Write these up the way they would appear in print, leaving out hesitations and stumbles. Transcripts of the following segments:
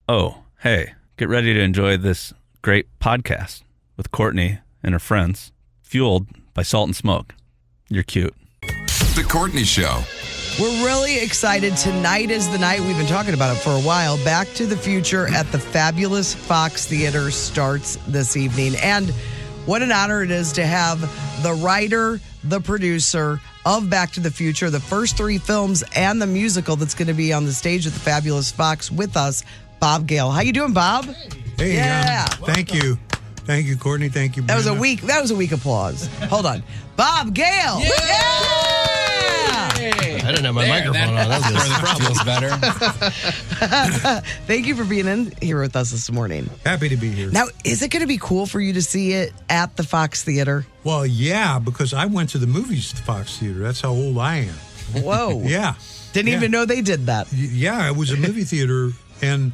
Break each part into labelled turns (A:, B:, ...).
A: Oh, hey, get ready to enjoy this great podcast with Courtney and her friends, fueled by Salt and Smoke. You're cute.
B: The Courtney Show.
C: We're really excited. Tonight is the night. We've been talking about it for a while. Back to the Future at the fabulous Fox Theater starts this evening. And what an honor it is to have the writer, the producer of Back to the Future, the first three films, and the musical that's going to be on the stage at the fabulous Fox with us, Bob Gale. How you doing, Bob?
D: Hey,
C: yeah.
D: Thank you. Thank you, Courtney. Thank you,
C: That was
D: Brenda.
C: a weak applause. Hold on. Bob Gale. Yeah!
E: I didn't have my microphone on. That was
F: better.
C: Thank you for being in here with us this morning.
D: Happy to be here.
C: Now, is it going to be cool for you to see it at the Fox Theater?
D: Well, yeah, because I went to the movies at the Fox Theater. That's how old I am.
C: Whoa.
D: Yeah.
C: Didn't even know they did that.
D: Yeah, it was a movie theater, and,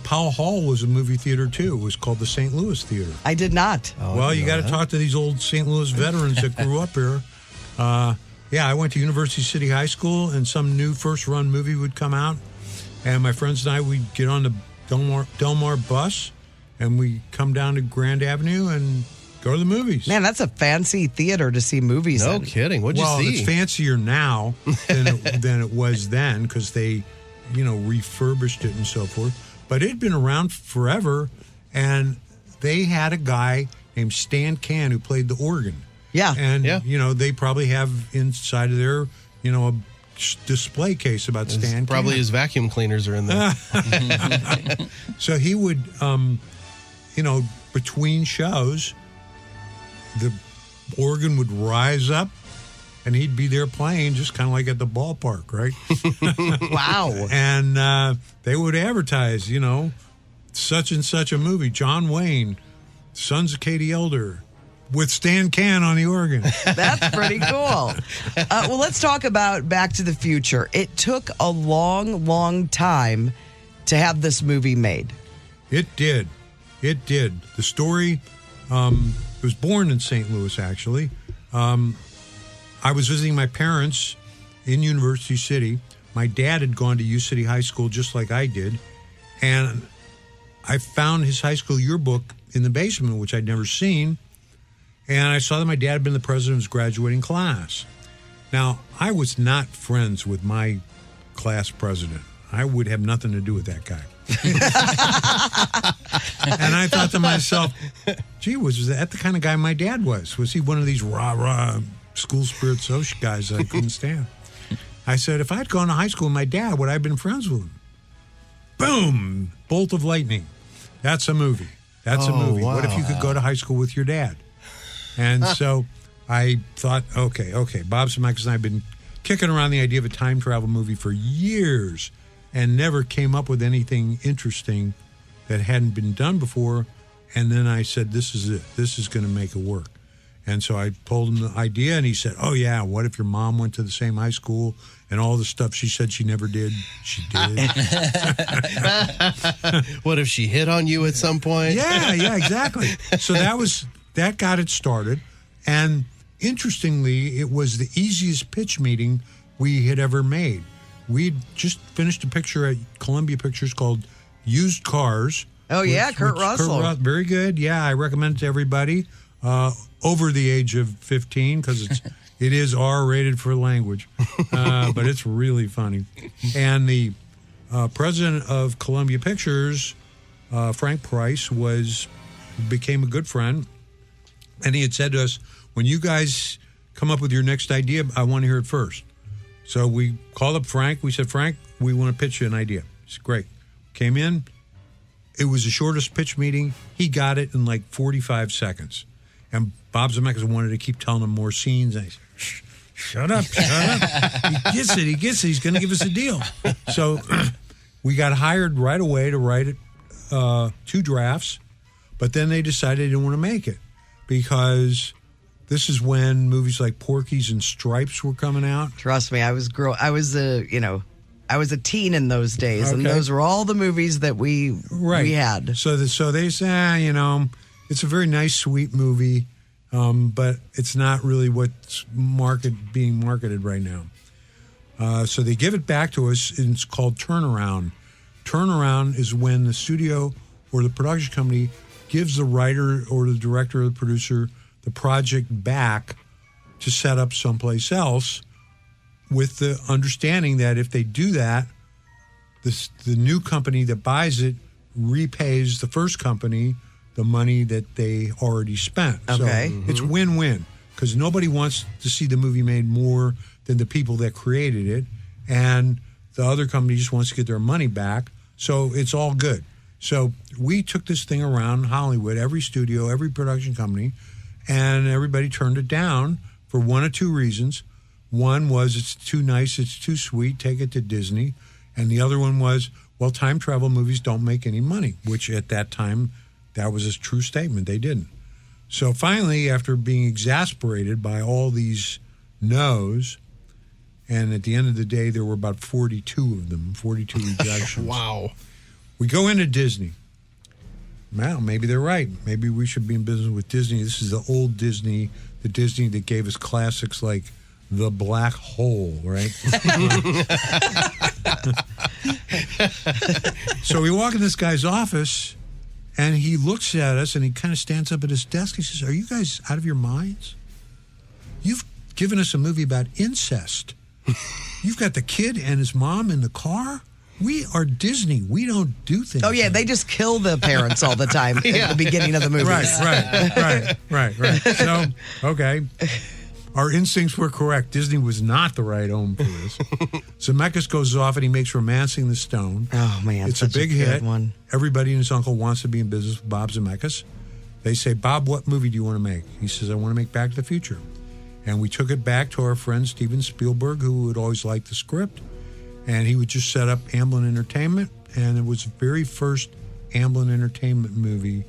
D: Powell Hall was a movie theater, too. It was called the St. Louis Theater.
C: I did not.
D: Well, you got to talk to these old St. Louis veterans that grew up here. Yeah, I went to University City High School, and some new first-run movie would come out, and my friends and I, we'd get on the Delmar bus, and we'd come down to Grand Avenue and go to the movies.
C: Man, that's a fancy theater to see movies in.
E: No kidding. What'd you see?
D: Well, it's fancier now than it was then because they, refurbished it and so forth. But it had been around forever, and they had a guy named Stan Can who played the organ.
C: Yeah.
D: And, they probably have inside of there, a display case about Stan
E: Probably
D: Can.
E: his vacuum cleaners are in there.
D: So he would, between shows, the organ would rise up, and he'd be there playing just kind of like at the ballpark, right?
C: Wow.
D: And they would advertise, such and such a movie, John Wayne, Sons of Katie Elder, with Stan Can on the organ.
C: That's pretty cool. Well, let's talk about Back to the Future. It took a long, long time to have this movie made.
D: It did. It did. The story was born in St. Louis, actually. I was visiting my parents in University City. My dad had gone to U City High School just like I did. And I found his high school yearbook in the basement, which I'd never seen. And I saw that my dad had been the president of his graduating class. Now, I was not friends with my class president. I would have nothing to do with that guy. And I thought to myself, gee, was that the kind of guy my dad was? Was he one of these rah-rah school spirit social guys that I couldn't stand? I said, if I'd gone to high school with my dad, would I have been friends with him? Boom! Bolt of lightning. That's a movie. That's a movie.
E: Wow.
D: What if you could go to high school with your dad? And so I thought, okay. Bob Zemeckis and I have been kicking around the idea of a time travel movie for years and never came up with anything interesting that hadn't been done before. And then I said, this is it. This is going to make it work. And so I told him the idea, and he said, oh, yeah, what if your mom went to the same high school and all the stuff she said she never did, she did?
E: What if she hit on you at some point?
D: Yeah, exactly. So that got it started. And interestingly, it was the easiest pitch meeting we had ever made. We'd just finished a picture at Columbia Pictures called Used Cars.
C: Oh, yeah, Kurt Russell.
D: Very good. Yeah, I recommend it to everybody over the age of 15 because it is R-rated for language. But it's really funny. And the president of Columbia Pictures, Frank Price, became a good friend. And he had said to us, when you guys come up with your next idea, I want to hear it first. So we called up Frank. We said, Frank, we want to pitch you an idea. He said, great. Came in. It was the shortest pitch meeting. He got it in like 45 seconds. And Bob Zemeckis wanted to keep telling him more scenes. And I said, shut up. He gets it. He's going to give us a deal. So we got hired right away to write it, 2 drafts. But then they decided they didn't want to make it because this is when movies like Porky's and Stripes were coming out.
C: Trust me, I was a teen in those days, and those were all the movies that we had.
D: So they say, it's a very nice, sweet movie, but it's not really what's being marketed right now. So they give it back to us, and it's called Turnaround. turnaround is when the studio or the production company gives the writer or the director or the producer the project back to set up someplace else, with the understanding that if they do that, the new company that buys it repays the first company the money that they already spent.
C: Okay.
D: So it's win-win, because nobody wants to see the movie made more than the people that created it, and the other company just wants to get their money back. So it's all good. So we took this thing around Hollywood, every studio, every production company, and everybody turned it down for one of two reasons. One was it's too nice, it's too sweet, take it to Disney. And the other one was, well, time travel movies don't make any money, which at that time, that was a true statement. They didn't. So finally, after being exasperated by all these no's, and at the end of the day, there were about 42 of them, 42 rejections.
E: Wow.
D: We go into Disney. Well, maybe they're right. Maybe we should be in business with Disney. This is the old Disney, the Disney that gave us classics like The Black Hole, right? So we walk in this guy's office, and he looks at us, and he kind of stands up at his desk. He says, "Are you guys out of your minds? You've given us a movie about incest. You've got the kid and his mom in the car. We are Disney. We don't do things."
C: Oh, yeah, they just kill the parents all the time at the beginning of the movies.
D: Right. So, okay. Our instincts were correct. Disney was not the right home for this. Zemeckis goes off and he makes Romancing the Stone.
C: Oh, man.
D: It's a
C: such
D: big
C: good
D: hit.
C: one.
D: Everybody and his uncle wants to be in business with Bob Zemeckis. They say, "Bob, what movie do you want to make?" He says, "I want to make Back to the Future." And we took it back to our friend Steven Spielberg, who would always like the script. And he would just set up Amblin Entertainment. And it was the very first Amblin Entertainment movie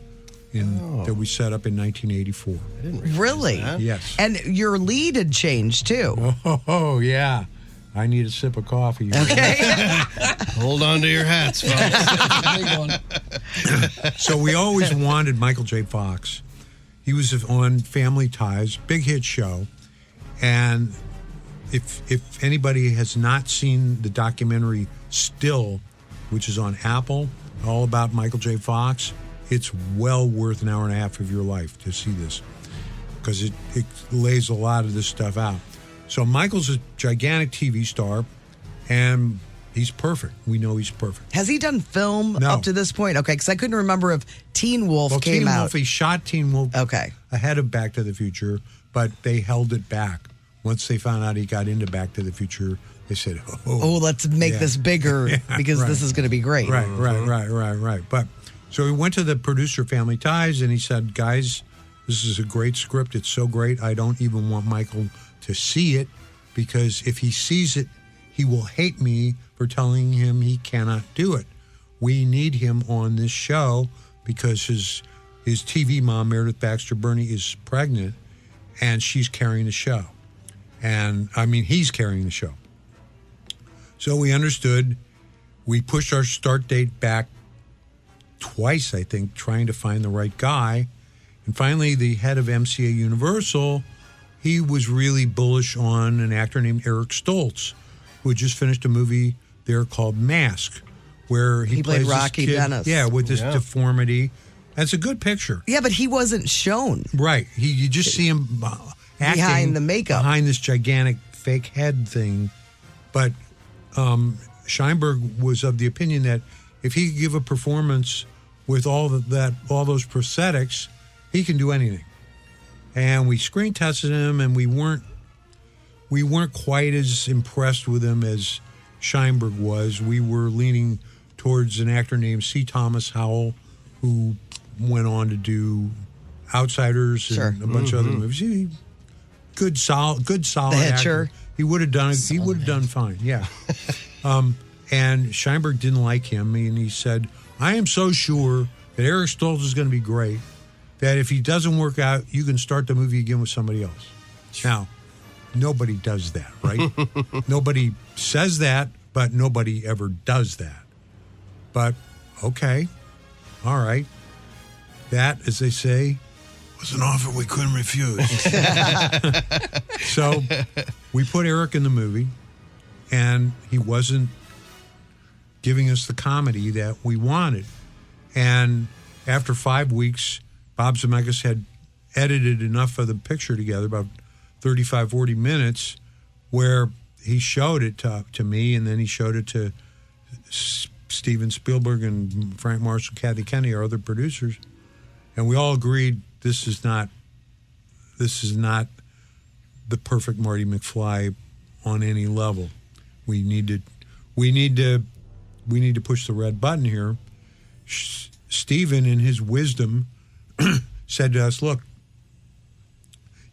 D: that we set up in 1984.
E: I didn't realize
C: Really?
E: that.
D: Yes.
C: And your lead had changed, too.
D: Oh, yeah. I need a sip of coffee.
C: Okay.
E: Hold on to your hats, folks.
F: Big one.
D: So we always wanted Michael J. Fox. He was on Family Ties, big hit show. And if anybody has not seen the documentary Still, which is on Apple, all about Michael J. Fox, it's well worth an hour and a half of your life to see this, because it lays a lot of this stuff out. So Michael's a gigantic TV star, and he's perfect. We know he's perfect.
C: Has he done film
D: No.
C: up to this point? Okay, because I couldn't remember if Teen Wolf
D: Well,
C: came
D: Teen
C: out.
D: Wolf, he shot Teen Wolf
C: Okay.
D: ahead of Back to the Future, but they held it back. Once they found out he got into Back to the Future, they said,
C: Oh, let's make
D: Yeah.
C: this bigger because
D: right.
C: this is going to be great.
D: Right. But so he went to the producer Family Ties and he said, "Guys, this is a great script. It's so great. I don't even want Michael to see it, because if he sees it, he will hate me for telling him he cannot do it. We need him on this show because his TV mom, Meredith Baxter Burney, is pregnant and she's carrying the show. And I mean, he's carrying the show." So we understood. We pushed our start date back twice, I think, trying to find the right guy. And finally, the head of MCA Universal, he was really bullish on an actor named Eric Stoltz, who had just finished a movie there called Mask, where he
C: played
D: plays this
C: Rocky
D: kid,
C: Dennis.
D: Yeah, with this deformity. That's a good picture.
C: Yeah, but he wasn't shown.
D: Right. You just see him acting
C: Behind the makeup.
D: behind this gigantic fake head thing. But Scheinberg was of the opinion that if he could give a performance with all those prosthetics, he can do anything. And we screen tested him, and we weren't quite as impressed with him as Scheinberg was. We were leaning towards an actor named C. Thomas Howell, who went on to do Outsiders and a bunch of other movies. Good solid
C: The
D: actor.
C: Hitcher.
D: He would have done fine. Yeah. And Scheinberg didn't like him, and he said, "I am so sure that Eric Stoltz is going to be great that if he doesn't work out, you can start the movie again with somebody else." Now, nobody does that, right? Nobody says that, but nobody ever does that. But okay, all right. That, as they say, was an offer we couldn't refuse. So we put Eric in the movie, and he wasn't giving us the comedy that we wanted. And after 5 weeks, Bob Zemeckis had edited enough of the picture together, about 35, 40 minutes, where he showed it to me, and then he showed it to Steven Spielberg and Frank Marshall, Kathy Kennedy, our other producers, and we all agreed this is not the perfect Marty McFly on any level. We need to push the red button here. Steven, in his wisdom, said to us, "Look,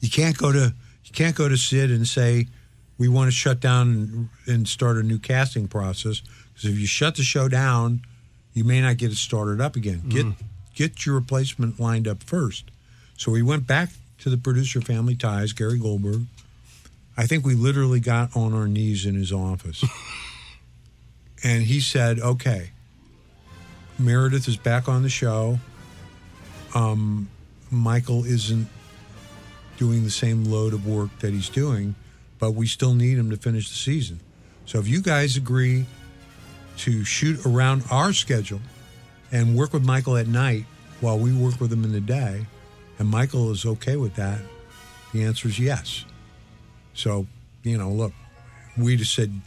D: you can't go to Sid and say we want to shut down and start a new casting process, because if you shut the show down, you may not get it started up again. Get your replacement lined up first." So we went back to the producer family ties, Gary Goldberg. I think we literally got on our knees in his office. And he said, "Okay, Meredith is back on the show. Michael isn't doing the same load of work that he's doing, but we still need him to finish the season. So if you guys agree to shoot around our schedule and work with Michael at night while we work with him in the day, and Michael is okay with that, the answer is yes." So, look, we just said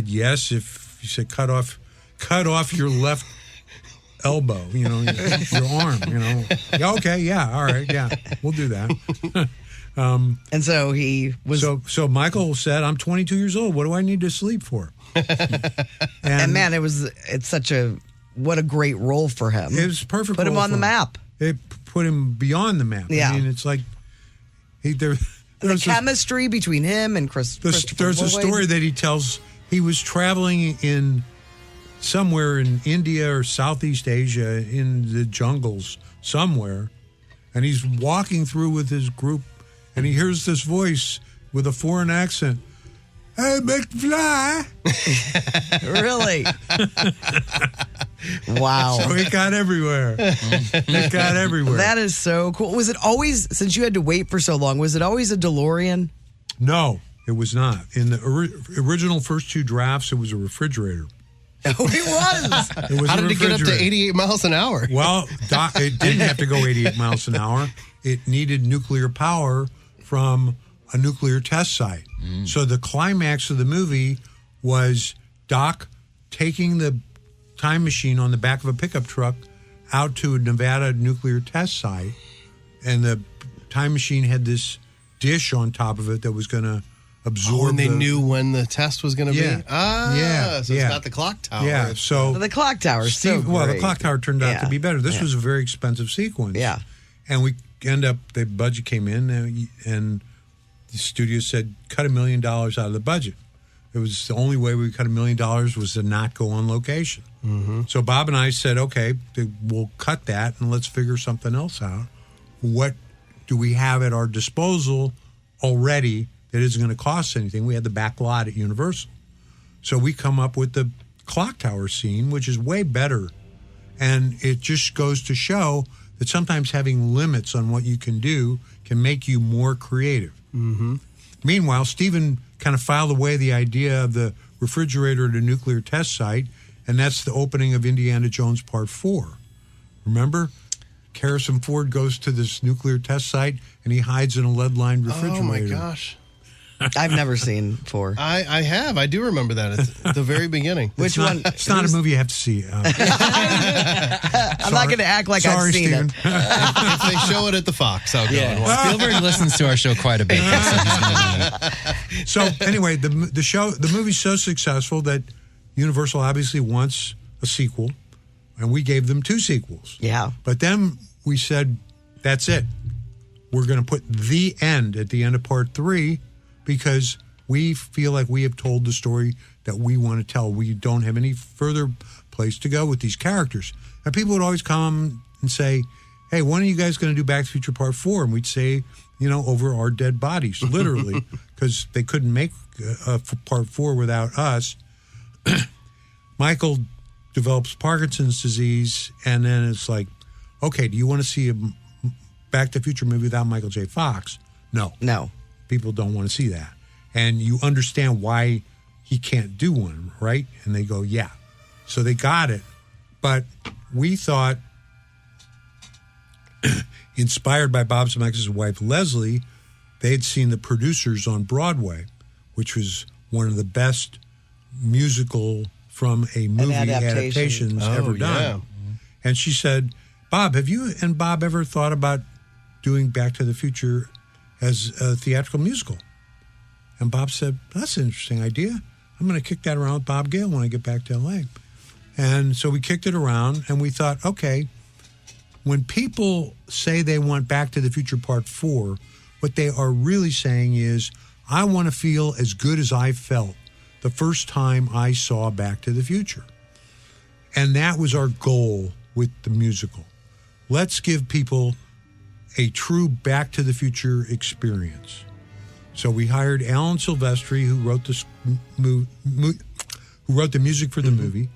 D: yes if you said cut off your left elbow, your arm, Yeah, okay, yeah, all right, yeah, we'll do that.
C: And so he was.
D: So Michael said, "I'm 22 years old. What do I need to sleep for?"
C: and man, what a great role for him.
D: It was perfect.
C: Put him on the map.
D: It put him beyond the map.
C: Yeah.
D: I mean, it's like
C: the chemistry between him and There's
D: a story that he tells. He was traveling in somewhere in India or Southeast Asia in the jungles somewhere, and he's walking through with his group, and he hears this voice with a foreign accent. "Hey, McFly."
C: Really? Wow.
D: So it got everywhere.
C: That is so cool. Was it always, since you had to wait for so long, was it always a DeLorean?
D: No, it was not. In the original first two drafts, it was a refrigerator.
C: Oh, it was.
D: It was
E: How
D: a
E: did it get up to
D: refrigerator.
E: 88 miles an hour?
D: Well, it didn't have to go 88 miles an hour. It needed nuclear power from a nuclear test site. So the climax of the movie was Doc taking the time machine on the back of a pickup truck out to a Nevada nuclear test site, and the time machine had this dish on top of it that was going to absorb.
E: And they knew when the test was going to
D: Yeah.
E: be? Ah,
D: Yeah,
E: so
D: yeah.
E: it's not the clock tower.
D: Yeah, so
C: The clock tower.
D: the clock tower turned out to be better. This was a very expensive sequence.
C: Yeah.
D: And we end up, the budget came in, and the studio said, cut $1 million out of the budget. It was the only way we cut $1 million was to not go on location. So Bob and I said, okay, we'll cut that and let's figure something else out. What do we have at our disposal already that isn't going to cost anything? We had the back lot at Universal. So we come up with the clock tower scene, which is way better. And it just goes to show that sometimes having limits on what you can do can make you more creative. Meanwhile, Stephen kind of filed away the idea of the refrigerator at a nuclear test site, and that's the opening of Indiana Jones Part 4. Remember? Harrison Ford goes to this nuclear test site, and he hides in a lead-lined refrigerator.
E: Oh, my gosh.
C: I've never seen 4.
E: I have. I do remember that at the very beginning.
C: Which one?
D: It's not a movie you have to see.
C: I'm not going to act like I've seen
D: Stephen.
C: it.
E: If they show it at the Fox, I'll go and watch.
G: Spielberg listens to our show quite a bit.
D: So anyway, the movie's so successful that Universal obviously wants a sequel, and we gave them 2 sequels.
C: Yeah.
D: But then we said, that's it. We're going to put the end at the end of Part 3 because we feel like we have told the story that we want to tell. We don't have any further place to go with these characters. And people would always come and say, hey, when are you guys going to do Back to the Future Part 4? And we'd say, over our dead bodies, literally, because they couldn't make Part 4 without us. Michael develops Parkinson's disease, and then it's like, okay, do you want to see a Back to the Future movie without Michael J. Fox? No. People don't want to see that. And you understand why he can't do one, right? And they go, yeah. So they got it. But we thought, inspired by Bob Zemeckis' wife, Leslie, they had seen The Producers on Broadway, which was one of the best musical from a movie adaptations ever done. And she said, Bob, have you and Bob ever thought about doing Back to the Future as a theatrical musical? And Bob said, that's an interesting idea. I'm going to kick that around with Bob Gale when I get back to L.A. And so we kicked it around, and we thought, okay, when people say they want Back to the Future Part 4, what they are really saying is, I want to feel as good as I felt the first time I saw Back to the Future. And that was our goal with the musical. Let's give people a true Back to the Future experience. So we hired Alan Silvestri, who wrote the music for the movie.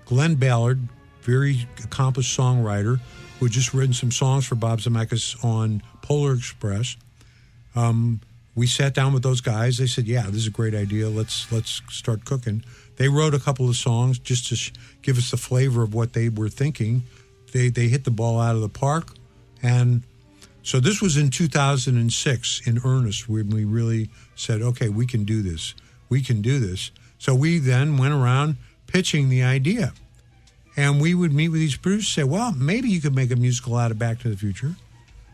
D: Glenn Ballard, very accomplished songwriter, who had just written some songs for Bob Zemeckis on Polar Express. We sat down with those guys. They said, yeah, this is a great idea. Let's start cooking. They wrote a couple of songs just to give us the flavor of what they were thinking. They hit the ball out of the park. And so this was in 2006 in earnest when we really said, okay, we can do this. We can do this. So we then went around pitching the idea. And we would meet with these producers and say, well, maybe you could make a musical out of Back to the Future.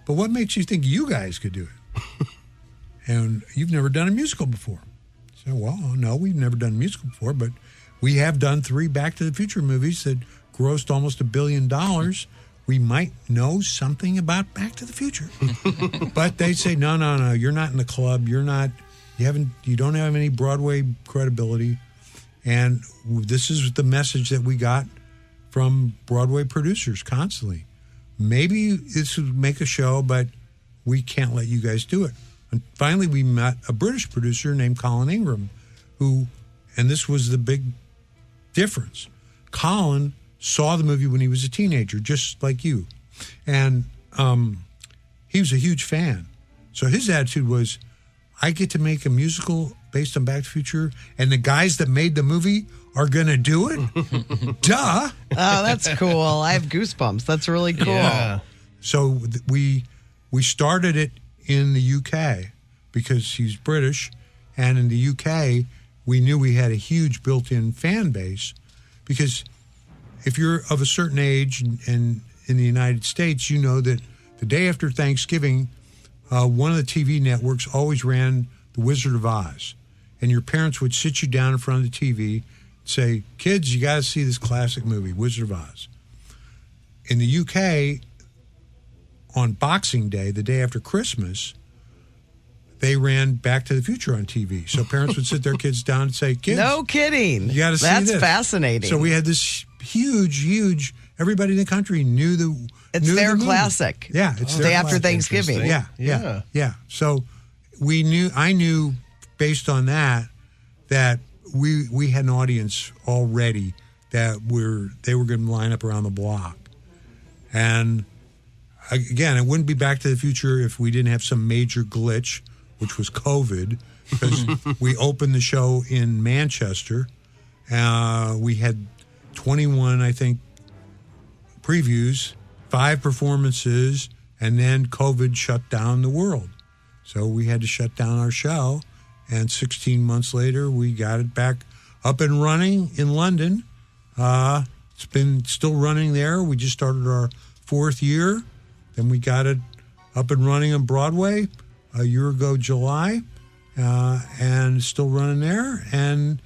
D: But what makes you think you guys could do it? And you've never done a musical before. So, well, no, we've never done a musical before, but we have done 3 Back to the Future movies that grossed almost $1 billion. We might know something about Back to the Future. But they say, no, you're not in the club. You don't have any Broadway credibility. And this is the message that we got from Broadway producers constantly. Maybe this would make a show, but we can't let you guys do it. And finally, we met a British producer named Colin Ingram, and this was the big difference. Colin saw the movie when he was a teenager, just like you. And he was a huge fan. So his attitude was, I get to make a musical based on Back to the Future, and the guys that made the movie are going to do it? Duh.
C: Oh, that's cool. I have goosebumps. That's really cool.
E: Yeah.
D: So we started it in the UK because he's British, and in the UK, we knew we had a huge built-in fan base because if you're of a certain age and in the United States, you know that the day after Thanksgiving, one of the TV networks always ran The Wizard of Oz, and your parents would sit you down in front of the TV and say, kids, you got to see this classic movie, Wizard of Oz. In the UK, on Boxing Day, the day after Christmas, they ran Back to the Future on TV. So parents would sit their kids down and say, kids,
C: no kidding.
D: You got to see
C: That's
D: this.
C: fascinating.
D: So we had this huge, everybody in the country knew the
C: their
D: movie.
C: classic.
D: Yeah, it's
C: Day
D: their
C: after
D: classic.
C: Thanksgiving.
D: Yeah. So I knew based on that we had an audience already that they were going to line up around the block. And again, it wouldn't be Back to the Future if we didn't have some major glitch, which was COVID, because we opened the show in Manchester. We had 21, I think, previews, 5 performances, and then COVID shut down the world. So we had to shut down our show, and 16 months later, we got it back up and running in London. It's been still running there. We just started our 4th year. Then we got it up and running on Broadway a year ago, July, and still running there, and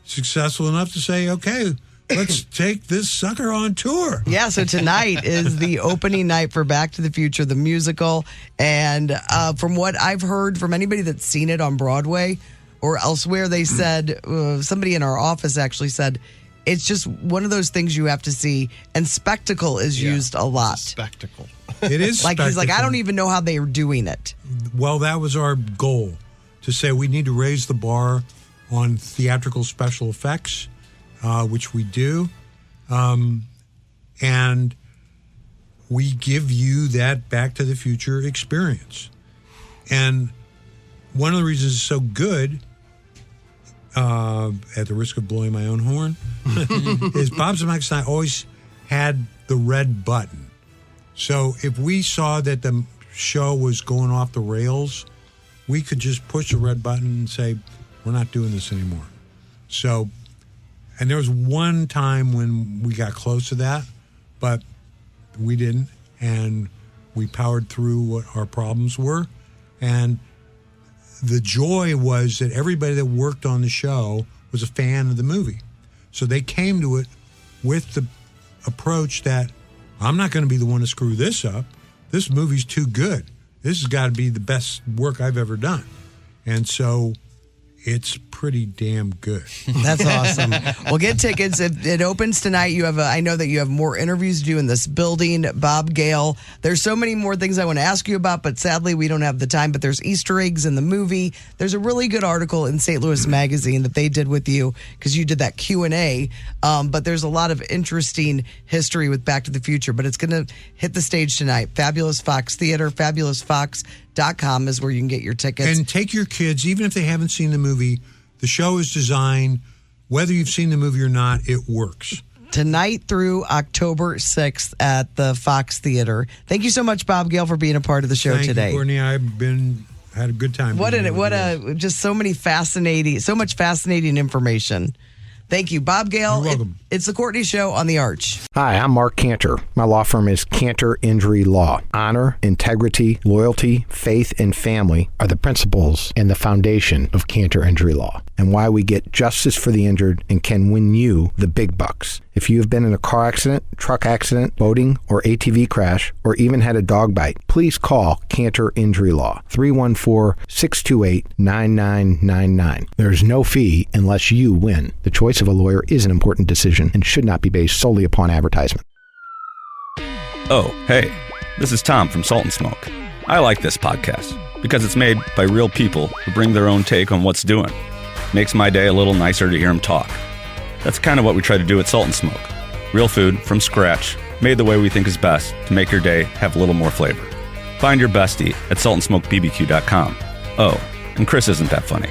D: successful enough to say, okay, let's take this sucker on tour.
C: Yeah, so tonight is the opening night for Back to the Future, the musical. And from what I've heard from anybody that's seen it on Broadway or elsewhere, they said, somebody in our office actually said, it's just one of those things you have to see, and spectacle is used a lot.
E: Spectacle.
D: It is
C: Like, he's like, I
D: spectacle.
C: don't even know how they are doing it.
D: Well, that was our goal, to say we need to raise the bar on theatrical special effects, which we do. And we give you that Back to the Future experience. And one of the reasons it's so good at the risk of blowing my own horn, is Bob Zemeckis and I always had the red button. So if we saw that the show was going off the rails, we could just push the red button and say, we're not doing this anymore. So, and there was one time when we got close to that, but we didn't, and we powered through what our problems were. And the joy was that everybody that worked on the show was a fan of the movie. So they came to it with the approach that I'm not going to be the one to screw this up. This movie's too good. This has got to be the best work I've ever done. And so it's pretty damn good.
C: That's awesome. Well, get tickets. It opens tonight. You have I know that you have more interviews to do in this building. Bob Gale. There's so many more things I want to ask you about, but sadly we don't have the time. But there's Easter eggs in the movie. There's a really good article in St. Louis Magazine that they did with you because you did that Q&A. But there's a lot of interesting history with Back to the Future. But it's going to hit the stage tonight. Fabulous Fox Theater, fabulousfox.com is where you can get your tickets.
D: And take your kids, even if they haven't seen the movie. The show is designed, whether you've seen the movie or not, it works.
C: Tonight through October 6th at the Fox Theater. Thank you so much, Bob Gale, for being a part of the show today.
D: Thank you, Courtney. I've had a good time.
C: Just so much fascinating information. Thank you, Bob Gale.
D: You're welcome.
C: It's the Courtney Show on the Arch.
H: Hi, I'm Mark Cantor. My law firm is Cantor Injury Law. Honor, integrity, loyalty, faith, and family are the principles and the foundation of Cantor Injury Law, and why we get justice for the injured and can win you the big bucks. If you have been in a car accident, truck accident, boating, or ATV crash, or even had a dog bite, please call Cantor Injury Law, 314-628-9999. There's no fee unless you win. The choice of a lawyer is an important decision and should not be based solely upon advertisement.
A: Oh, hey, this is Tom from Salt and Smoke. I like this podcast because it's made by real people who bring their own take on what's doing. Makes my day a little nicer to hear them talk. That's kind of what we try to do at Salt and Smoke. Real food from scratch, made the way we think is best to make your day have a little more flavor. Find your bestie at saltandsmokebbq.com. Oh, and Chris isn't that funny.